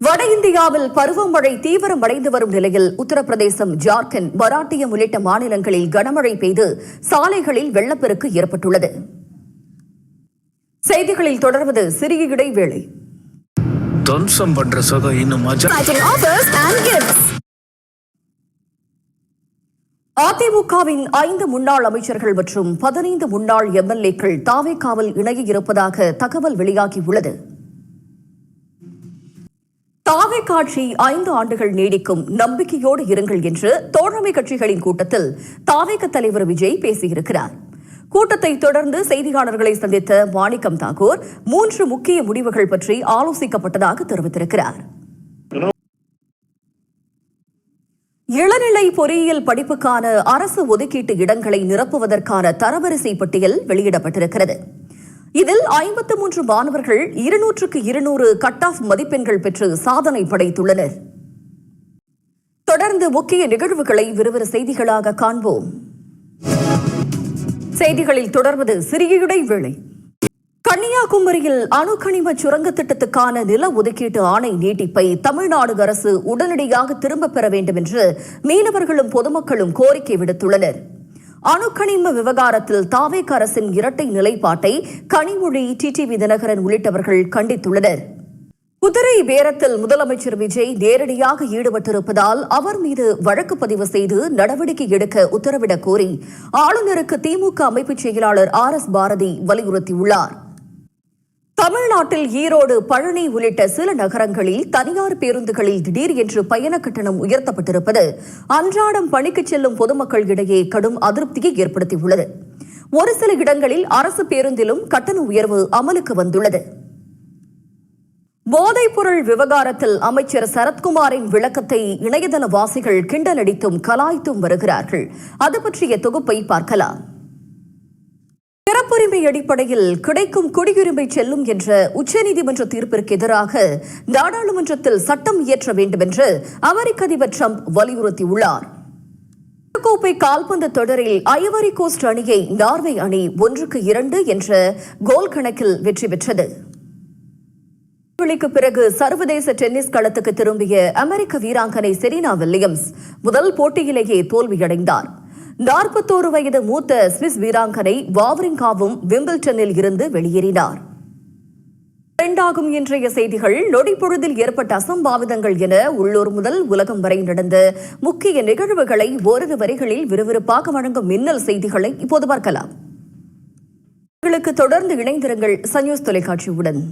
வட இந்தியாவில் பருவமழை தீவிரமடைந்து வரும் நிலையில் உத்தரப்பிரதேசம், ஜார்க்கண்ட், மராட்டியம் உள்ளிட்ட மாநிலங்களில் கனமழை பெய்து சாலைகளில் வெள்ளப்பெருக்கு ஏற்பட்டுள்ளது. செய்திகளில் தொடர்வது சிறிய இடைவேளை. அதிமுகவின் 5 முன்னாள் அமைச்சர்கள் மற்றும் 15 முன்னாள் எம்எல்ஏக்கள் தாவேகாவில் இணைய இருப்பதாக தகவல் வெளியாகியுள்ளது. தாவேகா ஆட்சி 5 ஆண்டுகள் நீடிக்கும், நம்பிக்கையோடு இருங்கள் என்று தோழமை கட்சிகளின் கூட்டத்தில் தாவேகா தலைவர் விஜய் பேசியிருக்கிறார். கூட்டத்தை தொடர்ந்து செய்தியாளர்களை சந்தித்த மாணிக்கம் தாக்கூர் 3 முக்கிய முடிவுகள் பற்றி ஆலோசிக்கப்பட்டதாக தெரிவித்திருக்கிறார். இளநிலை பொறியியல் படிப்புக்கான அரசு ஒதுக்கீட்டு இடங்களை நிரப்புவதற்கான தரவரிசை பட்டியல் வெளியிடப்பட்டிருக்கிறது. இதில் 53 மாணவர்கள் 200க்கு 200 கட் ஆஃப் மதிப்பெண்கள் பெற்று சாதனை படைத்துள்ளனர். தொடர்ந்து முக்கிய நிகழ்வுகளை விறுவிறு செய்திகளாக காண்போம். செய்திகளில் தொடர்வது சிறிய இடைவேளை. கன்னியாகுமரியில் அணுக்கனிம சுரங்க திட்டத்துக்கான நில ஒதுக்கீட்டு ஆணை நீட்டிப்பை தமிழ்நாடு அரசு உடனடியாக திரும்பப் பெற வேண்டும் என்று மீனவர்களும் பொதுமக்களும் கோரிக்கை விடுத்துள்ளனர். அணுக்கனிம விவகாரத்தில் தாவேகா அரசின் இரட்டை நிலைப்பாட்டை கனிமொழி, டிடிவி தினகரன் உள்ளிட்டவர்கள் கண்டித்துள்ளனர். குதிரை பேரத்தில் முதலமைச்சர் விஜய் நேரடியாக ஈடுபட்டிருப்பதால் அவர் மீது வழக்கு பதிவு செய்து நடவடிக்கை எடுக்க உத்தரவிடக் கோரி ஆளுநருக்கு திமுக அமைப்பு செயலாளர் RS பாரதி வலியுறுத்தியுள்ளார். தமிழ்நாட்டில் ஈரோடு, பழனி உள்ளிட்ட சில நகரங்களில் தனியார் பேருந்துகளில் திடீர் என்று பயண கட்டணம் உயர்த்தப்பட்டிருப்பது அன்றாடம் பணிக்கு செல்லும் பொதுமக்கள் இடையே கடும் அதிருப்தியை ஏற்படுத்தியுள்ளது. ஒரு சில இடங்களில் அரசு பேருந்திலும் கட்டண உயர்வு அமலுக்கு வந்துள்ளது. போதைப்பொருள் விவகாரத்தில் அமைச்சர் சரத்குமாரின் விளக்கத்தை இணையதள வாசிகள் கிண்டலடித்தும் கலாய்த்தும் வருகிறார்கள். அது பற்றிய தொகுப்பை பார்க்கலாம். பிறப்புரிமை அடிப்படையில் கிடைக்கும் குடியுரிமை செல்லும் என்ற உச்சநீதிமன்ற தீர்ப்பிற்கு எதிராக நாடாளுமன்றத்தில் சட்டம் இயற்ற வேண்டும் என்று அமெரிக்க அதிபர் டிரம்ப் வலியுறுத்தியுள்ளார். கோப்பை கால்பந்து தொடரில் ஐவரி கோஸ்ட் அணியை நார்வே அணி 1-2 என்ற கோல் கணக்கில் வெற்றி பெற்றது. இடைவெளிக்கு பிறகு சர்வதேச டென்னிஸ் களத்துக்கு திரும்பிய அமெரிக்க வீராங்கனை செரீனா வில்லியம்ஸ் முதல் போட்டியிலேயே தோல்வியடைந்தார். 41 வயது மூத்த சுவிஸ் வீராங்கனை வாவ்ரிங்காவும் விம்பிள்டனில் இருந்து வெளியேறினார். இரண்டாகும் இன்றைய செய்திகள். நொடிப்பொழுதில் ஏற்பட்ட அசம்பாவிதங்கள் என உள்ளூர் முதல் உலகம் வரை நடந்த முக்கிய நிகழ்வுகளை ஓரிரு வரிகளில் விறுவிறுப்பாக வழங்கும் மின்னல் செய்திகளை இப்போது பார்க்கலாம். தொடர்ந்து இணைந்திருங்கள் சன் நியூஸ் தொலைக்காட்சியுடன்.